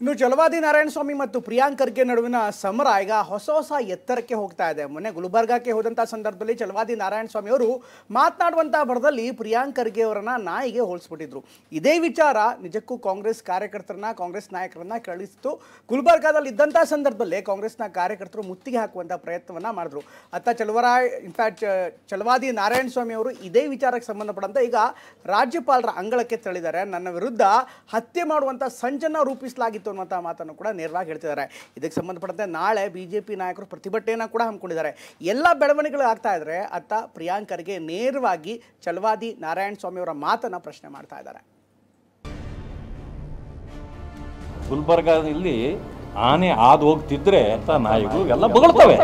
ಇನ್ನು ಛಲವಾದಿ ನಾರಾಯಣಸ್ವಾಮಿ ಮತ್ತು ಪ್ರಿಯಾಂಕ್ ಖರ್ಗೆ ನಡುವಿನ ಸಮರ ಈಗ ಹೊಸ ಎತ್ತರಕ್ಕೆ ಹೋಗ್ತಾ ಇದೆ. ಮೊನ್ನೆ ಗುಲ್ಬರ್ಗಾಕ್ಕೆ ಹೋದಂಥ ಸಂದರ್ಭದಲ್ಲಿ ಛಲವಾದಿ ನಾರಾಯಣಸ್ವಾಮಿ ಅವರು ಮಾತನಾಡುವಂಥ ಭರದಲ್ಲಿ ಪ್ರಿಯಾಂಕ್ ಖರ್ಗೆ ಅವರನ್ನ ನಾಯಿಗೆ ಹೋಲಿಸ್ಬಿಟ್ಟಿದ್ರು. ಇದೇ ವಿಚಾರ ನಿಜಕ್ಕೂ ಕಾಂಗ್ರೆಸ್ ಕಾರ್ಯಕರ್ತರನ್ನ, ಕಾಂಗ್ರೆಸ್ ನಾಯಕರನ್ನ ಕಳಿಸಿತು. ಗುಲ್ಬರ್ಗಾದಲ್ಲಿ ಇದ್ದಂಥ ಸಂದರ್ಭದಲ್ಲೇ ಕಾಂಗ್ರೆಸ್ನ ಕಾರ್ಯಕರ್ತರು ಮುತ್ತಿಗೆ ಹಾಕುವಂಥ ಪ್ರಯತ್ನವನ್ನ ಮಾಡಿದ್ರು. ಛಲವಾದಿ ನಾರಾಯಣಸ್ವಾಮಿ ಅವರು ಇದೇ ವಿಚಾರಕ್ಕೆ ಸಂಬಂಧಪಟ್ಟಂತೆ ಈಗ ರಾಜ್ಯಪಾಲರ ಅಂಗಳಕ್ಕೆ ತೆರಳಿದ್ದಾರೆ. ನನ್ನ ವಿರುದ್ಧ ಹತ್ಯೆ ಮಾಡುವಂಥ ಸಂಚನ ರೂಪಿಸಲಾಗಿತ್ತು ಅನ್ನುವಂಥ ಮಾತನ್ನು ಕೂಡ ನೇರವಾಗಿ ಹೇಳ್ತಿದ್ದಾರೆ. ಇದಕ್ಕೆ ಸಂಬಂಧಪಟ್ಟಂತೆ ನಾಳೆ ಬಿಜೆಪಿ ನಾಯಕರು ಪ್ರತಿಭಟನೆಯನ್ನು ಕೂಡ ಹಮ್ಮಿಕೊಂಡಿದ್ದಾರೆ. ಎಲ್ಲ ಬೆಳವಣಿಗೆಗಳು ಆಗ್ತಾ ಇದ್ರೆ ಅತ್ತ ಪ್ರಿಯಾಂಕ್ ಖರ್ಗೆ ನೇರವಾಗಿ ಛಲವಾದಿ ನಾರಾಯಣಸ್ವಾಮಿ ಅವರ ಮಾತನ್ನ ಪ್ರಶ್ನೆ ಮಾಡ್ತಾ ಇದ್ದಾರೆ. ಗುಲ್ಬರ್ಗಾದಲ್ಲಿ ಆನೆ ಹಾದು ಹೋಗ್ತಿದ್ರೆ ಅಂತ ನಾಯಿಗಳು ಎಲ್ಲ ಬೊಗಳ್ತವೆ.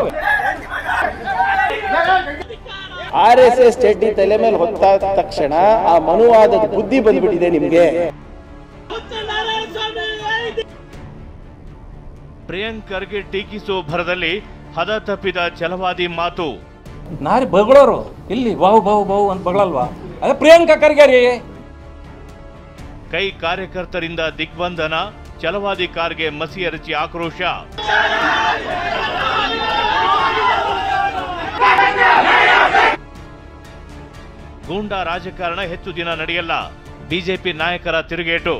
RSS ಚಡ್ಡಿ ತಲೆ ಮೇಲೆ ಹೊತ್ತ ತಕ್ಷಣ ಆ ಮನುವಾದದ ಬುದ್ಧಿ ಬಂದ್ಬಿಟ್ಟಿದೆ ನಿಮ್ಗೆ. ಪ್ರಿಯಾಂಕ್ ಖರ್ಗೆ ಟೀಕಿಸುವ ಭರದಲ್ಲಿ ಹದ ತಪ್ಪಿದ ಛಲವಾದಿ ಮಾತು. ನಾರಿ ಬಗಳೋರು ಇಲ್ಲಿ ಬಾವು ಬಾವು ಬಾವು ಅಂತ ಬಗಳಲ್ವಾ? ಅದೇ ಪ್ರಿಯಾಂಕಾ ಖರ್ಗೆ ರೀ. ಕೈ ಕಾರ್ಯಕರ್ತರಿಂದ ದಿಗ್ಬಂಧನ, ಛಲವಾದಿ ಕಾರ್ಗೆ ಮಸಿ ಎರಚಿ ಆಕ್ರೋಶ. ಗೂಂಡಾ ರಾಜಕಾರಣ ಹೆಚ್ಚು ದಿನ ನಡೆಯಲ್ಲ, ಬಿಜೆಪಿ ನಾಯಕರ ತಿರುಗೇಟು.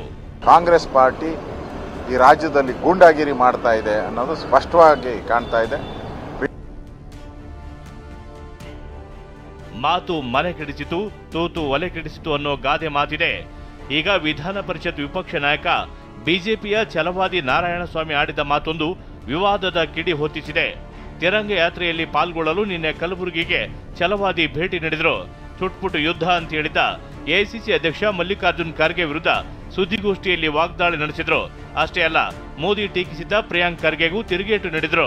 ಕಾಂಗ್ರೆಸ್ ಪಾರ್ಟಿ ಈ ರಾಜ್ಯದಲ್ಲಿ ಗೂಂಡಾಗಿರಿ ಮಾಡ್ತಾ ಇದೆ ಅನ್ನೋದು ಸ್ಪಷ್ಟವಾಗಿ ಕಾಣ್ತಾ ಇದೆ. ಮಾತು ಮನೆ ಕೆಡಿಸಿತು, ತೂತು ಒಲೆ ಕೆಡಿಸಿತು ಅನ್ನೋ ಗಾದೆ ಮಾತಿದೆ. ಈಗ ವಿಧಾನ ಪರಿಷತ್ ವಿಪಕ್ಷ ನಾಯಕ ಬಿಜೆಪಿಯ ಛಲವಾದಿ ನಾರಾಯಣಸ್ವಾಮಿ ಆಡಿದ ಮಾತೊಂದು ವಿವಾದದ ಕಿಡಿ ಹೊತ್ತಿಸಿದೆ. ತಿರಂಗ ಯಾತ್ರೆಯಲ್ಲಿ ಪಾಲ್ಗೊಳ್ಳಲು ನಿನ್ನೆ ಕಲಬುರಗಿಗೆ ಛಲವಾದಿ ಭೇಟಿ ನೀಡಿದ್ರು. ಚುಟ್ಪುಟ್ಟು ಯುದ್ಧ ಅಂತ ಹೇಳಿದ್ದ ಎಐಸಿಸಿ ಅಧ್ಯಕ್ಷ ಮಲ್ಲಿಕಾರ್ಜುನ್ ಖರ್ಗೆ ವಿರುದ್ಧ ಸುದ್ದಿಗೋಷ್ಠಿಯಲ್ಲಿ ವಾಗ್ದಾಳಿ ನಡೆಸಿದ್ರು. ಅಷ್ಟೇ ಅಲ್ಲ, ಮೋದಿ ಟೀಕಿಸಿದ್ದ ಪ್ರಿಯಾಂಕ್ ಖರ್ಗೆಗೂ ತಿರುಗೇಟು ನೀಡಿದ್ರು.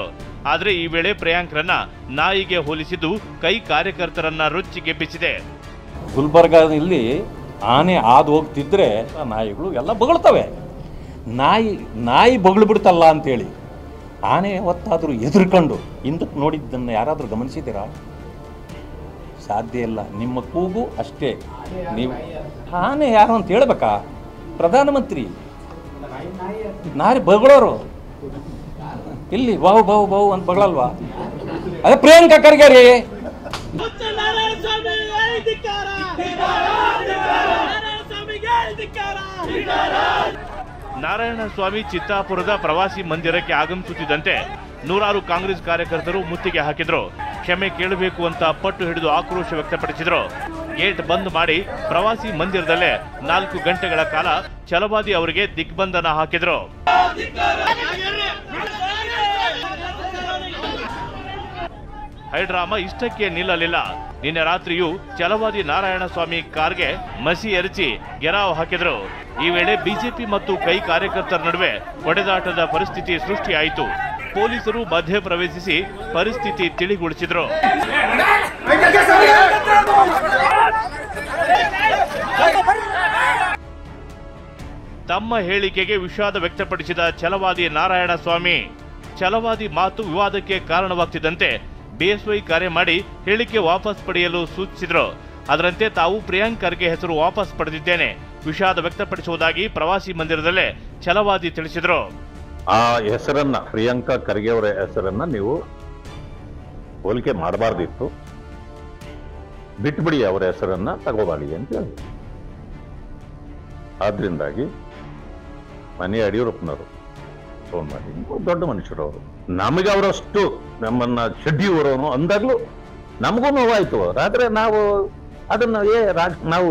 ಆದ್ರೆ ಈ ವೇಳೆ ಪ್ರಿಯಾಂಕ್ರನ್ನ ನಾಯಿಗೆ ಹೋಲಿಸಿದ್ದು ಕೈ ಕಾರ್ಯಕರ್ತರನ್ನ ರೊಚ್ಚಿಗೆಬ್ಬಿಸಿದೆ. ಗುಲ್ಬರ್ಗಾದಲ್ಲಿ ಆನೆ ಹಾದು ಹೋಗ್ತಿದ್ರೆ ನಾಯಿಗಳು ಎಲ್ಲ ಬೊಗಳ್ತವೆ. ನಾಯಿ ಬೊಗಳು ಬಿಡ್ತಲ್ಲ ಅಂತೇಳಿ ಆನೆ ಹೊತ್ತಾದರೂ ಎದುರ್ಕೊಂಡು ಹಿಂದಕ್ಕೆ ನೋಡಿದ್ದನ್ನು ಯಾರಾದರೂ ಗಮನಿಸಿದ್ದೀರಾ? ಸಾಧ್ಯ ಇಲ್ಲ. ನಿಮ್ಮ ಕೂಗು ಅಷ್ಟೇ. ನೀವು ಆನೆ ಯಾರು ಅಂತ ಹೇಳ್ಬೇಕಾ? ಪ್ರಧಾನಮಂತ್ರಿ ನಾರಿ ಬಗಳೋರು ಇಲ್ಲಿ ಬಾವು ಬಾವು ಬಾವು ಅಂತ ಬಗಳಲ್ವಾ? ಅದೇ ಪ್ರಿಯಾಂಕಾ ಖರ್ಗೆ ರೀ. ನಾರಾಯಣಸ್ವಾಮಿ ಚಿತ್ತಾಪುರದ ಪ್ರವಾಸಿ ಮಂದಿರಕ್ಕೆ ಆಗಮಿಸುತ್ತಿದ್ದಂತೆ ನೂರಾರು ಕಾಂಗ್ರೆಸ್ ಕಾರ್ಯಕರ್ತರು ಮುತ್ತಿಗೆ ಹಾಕಿದ್ರು. ಕ್ಷಮೆ ಕೇಳಬೇಕು ಅಂತ ಪಟ್ಟು ಹಿಡಿದು ಆಕ್ರೋಶ ವ್ಯಕ್ತಪಡಿಸಿದ್ರು. ಗೇಟ್ ಬಂದ್ ಮಾಡಿ ಪ್ರವಾಸಿ ಮಂದಿರದಲ್ಲೇ 4 ಗಂಟೆಗಳ ಕಾಲ ಛಲವಾದಿ ಅವರಿಗೆ ದಿಗ್ಬಂಧನ ಹಾಕಿದ್ರು. ಹೈಡ್ರಾಮಾ ಇಷ್ಟಕ್ಕೆ ನಿಲ್ಲಲಿಲ್ಲ. ನಿನ್ನೆ ರಾತ್ರಿಯೂ ಛಲವಾದಿ ನಾರಾಯಣಸ್ವಾಮಿ ಕಾರ್ಗೆ ಮಸಿ ಎರಚಿ ಗೆರಾವ್ ಹಾಕಿದ್ರು. ಈ ವೇಳೆ ಬಿಜೆಪಿ ಮತ್ತು ಕೈ ಕಾರ್ಯಕರ್ತರ ನಡುವೆ ಹೊಡೆದಾಟದ ಪರಿಸ್ಥಿತಿ ಸೃಷ್ಟಿಯಾಯಿತು. ಪೊಲೀಸರು ಮಧ್ಯ ಪ್ರವೇಶಿಸಿ ಪರಿಸ್ಥಿತಿ ತಿಳಿಗೊಳಿಸಿದ್ರು. ತಮ್ಮ ಹೇಳಿಕೆಗೆ ವಿಷಾದ ವ್ಯಕ್ತಪಡಿಸಿದ ಛಲವಾದಿ ನಾರಾಯಣಸ್ವಾಮಿ, ಛಲವಾದಿ ಮಾತು ವಿವಾದಕ್ಕೆ ಕಾರಣವಾಗ್ತಿದ್ದಂತೆ ಬಿಎಸ್ವೈ ಕರೆ ಮಾಡಿ ಹೇಳಿಕೆ ವಾಪಸ್ ಪಡೆಯಲು ಸೂಚಿಸಿದ್ರು. ಅದರಂತೆ ತಾವು ಪ್ರಿಯಾಂಕ್ ಖರ್ಗೆ ಹೆಸರು ವಾಪಸ್ ಪಡೆದಿದ್ದೇನೆ, ವಿಷಾದ ವ್ಯಕ್ತಪಡಿಸುವುದಾಗಿ ಪ್ರವಾಸಿ ಮಂದಿರದಲ್ಲೇ ಛಲವಾದಿ ತಿಳಿಸಿದ್ರು. ಆ ಹೆಸರನ್ನ, ಪ್ರಿಯಾಂಕಾ ಖರ್ಗೆ ಅವರ ಹೆಸರನ್ನ ನೀವು ಹೋಲಿಕೆ ಮಾಡಬಾರ್ದಿತ್ತು, ಬಿಟ್ಬಿಡಿ, ಅವರ ಹೆಸರನ್ನ ತಗೋಬಾಡಿ ಅಂತ ಹೇಳಿ. ಆದ್ರಿಂದಾಗಿ ಮನೆ ಯಡಿಯೂರಪ್ಪನವರು ಫೋನ್ ಮಾಡಿ, ದೊಡ್ಡ ಮನುಷ್ಯರು ಅವರು, ನಮಗೆ ಅವರಷ್ಟು ನಮ್ಮನ್ನ ಚಡ್ಡಿ ಹೊರೋನು ಅಂದಾಗ್ಲೂ ನಮಗೂ ನೋವಾಯ್ತು. ಆದ್ರೆ ನಾವು ಅದನ್ನ ನಾವು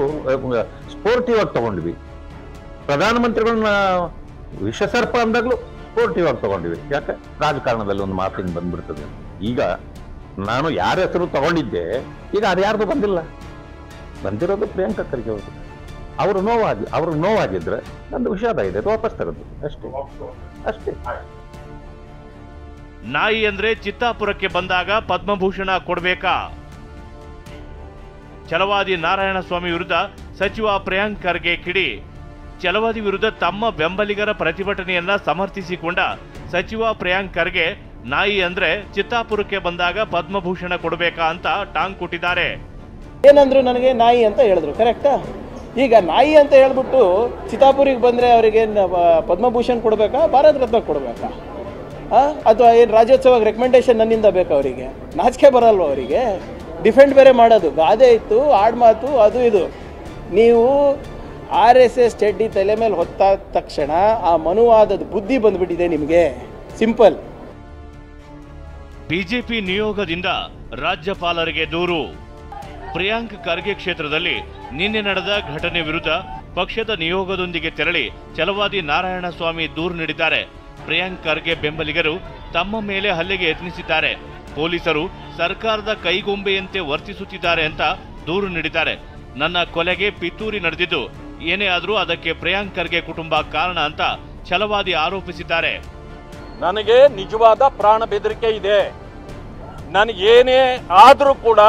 ಸ್ಪೋರ್ಟಿವ್ ಆಗಿ ತಗೊಂಡ್ವಿ. ಪ್ರಧಾನಮಂತ್ರಿಗಳನ್ನ ವಿಷಸರ್ಪ ಅಂದಾಗ್ಲೂ ಸ್ಪೋರ್ಟಿವ್ ಆಗಿ ತಗೊಂಡಿವಿ. ಯಾಕೆ? ರಾಜಕಾರಣದಲ್ಲಿ ಒಂದು ಮಾತಿನ ಬಂದ್ಬಿಡ್ತದೆ. ಈಗ ನಾನು ಯಾರ ಹೆಸರು ತಗೊಂಡಿದ್ದೆ, ಈಗ ಅದು ಯಾರ್ದು ಬಂದಿಲ್ಲ. ಬಂದಿರೋದು ಪ್ರಿಯಾಂಕಾ ಖರ್ಗೆ ಅವರು. ಅವರು ನೋವಾಗಿದ್ರೆ ನಂದು ವಿಷಾದ ಇದೆ, ವಾಪಸ್ ತಗೋದು ಅಷ್ಟೇ. ನಾಯಿ ಅಂದ್ರೆ ಚಿತ್ತಾಪುರಕ್ಕೆ ಬಂದಾಗ ಪದ್ಮಭೂಷಣ ಕೊಡ್ಬೇಕಾ? ಛಲವಾದಿ ನಾರಾಯಣಸ್ವಾಮಿ ವಿರುದ್ಧ ಸಚಿವ ಪ್ರಿಯಾಂಕ್ ಖರ್ಗೆ ಕಿಡಿ. ಛಲವಾದಿ ವಿರುದ್ಧ ತಮ್ಮ ಬೆಂಬಲಿಗರ ಪ್ರತಿಭಟನೆಯನ್ನ ಸಮರ್ಥಿಸಿಕೊಂಡ ಸಚಿವ ಪ್ರಿಯಾಂಕ್ ಖರ್ಗೆ ನಾಯಿ ಅಂದ್ರೆ ಚಿತ್ತಾಪುರಕ್ಕೆ ಬಂದಾಗ ಪದ್ಮಭೂಷಣ ಕೊಡಬೇಕಾ ಅಂತ ಟಾಂಗ್ ಕೊಟ್ಟಿದ್ದಾರೆ. ಏನಂದ್ರು ನನಗೆ ನಾಯಿ ಅಂತ ಹೇಳಿದ್ರು, ಕರೆಕ್ಟಾ? ಈಗ ನಾಯಿ ಅಂತ ಹೇಳ್ಬಿಟ್ಟು ಚಿತಾಪುರಿಗೆ ಬಂದರೆ ಅವರಿಗೆ ಪದ್ಮಭೂಷಣ್ ಕೊಡಬೇಕಾ, ಭಾರತ ರತ್ನ ಕೊಡಬೇಕಾ? ಅಥವಾ ಏನು ರಾಜ್ಯೋತ್ಸವಕ್ಕೆ ರೆಕಮೆಂಡೇಶನ್ ನನ್ನಿಂದ ಬೇಕಾ ಅವರಿಗೆ? ನಾಚಿಕೆ ಬರಲ್ವ ಅವರಿಗೆ? ಡಿಫೆಂಡ್ ಬೇರೆ ಮಾಡೋದು, ಗಾದೆ ಇತ್ತು, ಆಡ್ಮಾತು, ಅದು ಇದು. ನೀವು RSS ಚಡ್ಡಿ ತಲೆ ಮೇಲೆ ಹೊತ್ತಾದ ತಕ್ಷಣ ಆ ಮನುವಾದದ ಬುದ್ಧಿ ಬಂದ್ಬಿಟ್ಟಿದೆ ನಿಮಗೆ. ಸಿಂಪಲ್. ಬಿಜೆಪಿ ನಿಯೋಗದಿಂದ ರಾಜ್ಯಪಾಲರಿಗೆ ದೂರು. ಪ್ರಿಯಾಂಕ್ ಖರ್ಗೆ ಕ್ಷೇತ್ರದಲ್ಲಿ ನಿನ್ನೆ ನಡೆದ ಘಟನೆ ವಿರುದ್ಧ ಪಕ್ಷದ ನಿಯೋಗದೊಂದಿಗೆ ತೆರಳಿ ಛಲವಾದಿ ನಾರಾಯಣಸ್ವಾಮಿ ದೂರು ನೀಡಿದ್ದಾರೆ. ಪ್ರಿಯಾಂಕ್ ಖರ್ಗೆ ಬೆಂಬಲಿಗರು ತಮ್ಮ ಮೇಲೆ ಹಲ್ಲೆಗೆ ಯತ್ನಿಸಿದ್ದಾರೆ. ಪೊಲೀಸರು ಸರ್ಕಾರದ ಕೈಗೊಂಬೆಯಂತೆ ವರ್ತಿಸುತ್ತಿದ್ದಾರೆ ಅಂತ ದೂರು ನೀಡಿದ್ದಾರೆ. ನನ್ನ ಕೊಲೆಗೆ ಪಿತೂರಿ ನಡೆದಿದ್ದು, ಏನೇ ಆದರೂ ಅದಕ್ಕೆ ಪ್ರಿಯಾಂಕ್ ಖರ್ಗೆ ಕುಟುಂಬ ಕಾರಣ ಅಂತ ಛಲವಾದಿ ಆರೋಪಿಸಿದ್ದಾರೆ. ನನಗೆ ನಿಜವಾದ ಪ್ರಾಣ ಬೆದರಿಕೆ ಇದೆ. ನನಗೇನೇ ಆದರೂ ಕೂಡ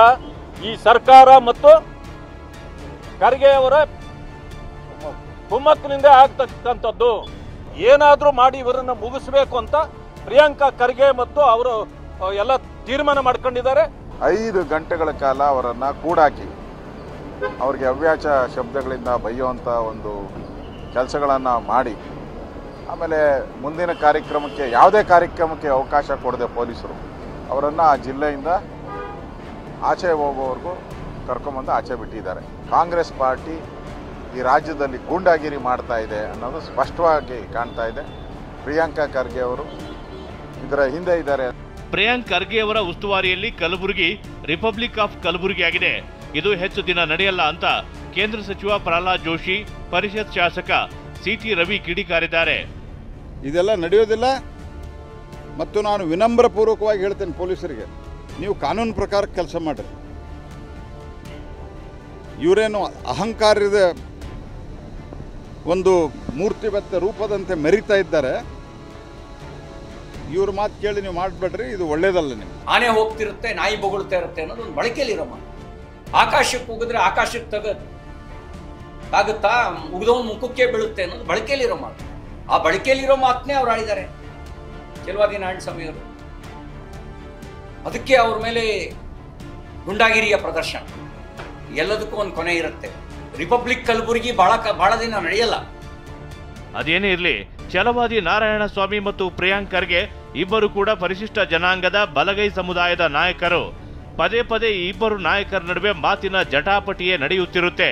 ಈ ಸರ್ಕಾರ ಮತ್ತು ಖರ್ಗೆ ಅವರ ಕುಮ್ಮಕ್ಕಿನಿಂದ ಆಗ್ತಕ್ಕಂಥದ್ದು. ಏನಾದರೂ ಮಾಡಿ ಇವರನ್ನು ಮುಗಿಸ್ಬೇಕು ಅಂತ ಪ್ರಿಯಾಂಕಾ ಖರ್ಗೆ ಮತ್ತು ಅವರು ಎಲ್ಲ ತೀರ್ಮಾನ ಮಾಡ್ಕೊಂಡಿದ್ದಾರೆ. 5 ಗಂಟೆಗಳ ಕಾಲ ಅವರನ್ನು ಕೂಡಾಕಿ ಅವ್ರಿಗೆ ಅವ್ಯಾಚ ಶಬ್ದಗಳಿಂದ ಬೈಯುವಂಥ ಒಂದು ಕೆಲಸಗಳನ್ನು ಮಾಡಿ, ಆಮೇಲೆ ಮುಂದಿನ ಕಾರ್ಯಕ್ರಮಕ್ಕೆ, ಯಾವುದೇ ಕಾರ್ಯಕ್ರಮಕ್ಕೆ ಅವಕಾಶ ಕೊಡದೆ ಪೊಲೀಸರು ಅವರನ್ನು ಆ ಜಿಲ್ಲೆಯಿಂದ ಆಚೆ ಹೋಗೋವರೆಗೂ ಕರ್ಕೊಂಬಂದು ಆಚೆ ಬಿಟ್ಟಿದ್ದಾರೆ. ಕಾಂಗ್ರೆಸ್ ಪಾರ್ಟಿ ಈ ರಾಜ್ಯದಲ್ಲಿ ಗೂಂಡಾಗಿರಿ ಮಾಡ್ತಾ ಇದೆ ಅನ್ನೋದು ಸ್ಪಷ್ಟವಾಗಿ ಕಾಣ್ತಾ ಇದೆ. ಪ್ರಿಯಾಂಕಾ ಖರ್ಗೆ ಅವರು ಇದರ ಹಿಂದೆ ಇದ್ದಾರೆ. ಪ್ರಿಯಾಂಕ್ ಖರ್ಗೆ ಅವರ ಉಸ್ತುವಾರಿಯಲ್ಲಿ ಕಲಬುರಗಿ ರಿಪಬ್ಲಿಕ್ ಆಫ್ ಕಲಬುರಗಿ ಆಗಿದೆ. ಇದು ಹೆಚ್ಚು ದಿನ ನಡೆಯಲ್ಲ ಅಂತ ಕೇಂದ್ರ ಸಚಿವ ಪ್ರಹ್ಲಾದ್ ಜೋಶಿ, ಪರಿಷತ್ ಶಾಸಕ CT ರವಿ ಕಿಡಿಕಾರಿದ್ದಾರೆ. ಇದೆಲ್ಲ ನಡೆಯೋದಿಲ್ಲ. ಮತ್ತು ನಾನು ವಿನಮ್ರಪೂರ್ವಕವಾಗಿ ಹೇಳ್ತೇನೆ ಪೊಲೀಸರಿಗೆ, ನೀವು ಕಾನೂನು ಪ್ರಕಾರ ಕೆಲಸ ಮಾಡಿರಿ. ಇವರೇನು ಅಹಂಕಾರದ ಒಂದು ಮೂರ್ತಿಬದ್ಧ ರೂಪದಂತೆ ಮೆರಿತಾ ಇದ್ದಾರೆ. ಇವ್ರ ಮಾತು ಕೇಳಿ ನೀವು ಮಾಡಬೇಡ್ರಿ, ಇದು ಒಳ್ಳೇದಲ್ಲ. ನೀವು ಆನೆ ಹೋಗ್ತಿರುತ್ತೆ, ನಾಯಿ ಬೊಗಳ್ತಾ ಇರುತ್ತೆ ಅನ್ನೋದು ಒಂದು ಬಳಕೆಯಲ್ಲಿರೋ ಮಾತು. ಆಕಾಶಕ್ಕೆ ಹೋಗಿದ್ರೆ ಆಕಾಶಕ್ಕೆ ತಾಗುತ್ತಾ, ಮುಗಿದವನ್ ಮುಖಕ್ಕೆ ಬೀಳುತ್ತೆ ಅನ್ನೋದು ಬಳಕೆಯಲ್ಲಿರೋ ಮಾತು. ಆ ಬಳಕೆಯಲ್ಲಿರೋ ಮಾತನ್ನೇ ಅವ್ರು ಆಡಿದ್ದಾರೆ ಛಲವಾದಿ ನಾರಾಯಣಸ್ವಾಮಿ ಅವರು. ಅದಕ್ಕೆ ಅವ್ರ ಮೇಲೆ ಗುಂಡಾಗಿರಿಯ ಪ್ರದರ್ಶನ. ಎಲ್ಲದಕ್ಕೂ ಒಂದು ಕೊನೆ ಇರುತ್ತೆ. ರಿಪಬ್ಲಿಕ್ ಕಲಬುರಗಿ ಬಹಳ ದಿನ ನಡೆಯಲ್ಲ. ಅದೇನೇ ಇರಲಿ, ಛಲವಾದಿ ನಾರಾಯಣಸ್ವಾಮಿ ಮತ್ತು ಪ್ರಿಯಾಂಕ್ ಖರ್ಗೆ ಇಬ್ಬರು ಕೂಡ ಪರಿಶಿಷ್ಟ ಜನಾಂಗದ ಬಲಗೈ ಸಮುದಾಯದ ನಾಯಕರು. ಪದೇ ಪದೇ ಈ ಇಬ್ಬರು ನಾಯಕರ ನಡುವೆ ಮಾತಿನ ಜಟಾಪಟಿಯೇ ನಡೆಯುತ್ತಿರುತ್ತೆ.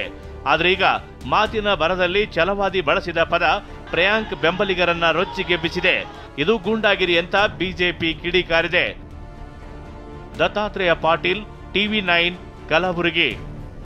ಆದ್ರೆ ಈಗ ಮಾತಿನ ಬರದಲ್ಲಿ ಛಲವಾದಿ ಬಳಸಿದ ಪದ ಪ್ರಿಯಾಂಕ್ ಬೆಂಬಲಿಗರನ್ನ ರೊಚ್ಚಿಗೆಬ್ಬಿಸಿದೆ. ಇದು ಗೂಂಡಾಗಿರಿ ಅಂತ ಬಿಜೆಪಿ ಕಿಡಿಕಾರಿದೆ. ದತ್ತಾತ್ರೇಯ ಪಾಟೀಲ್, TV9, ಕಲಬುರಗಿ.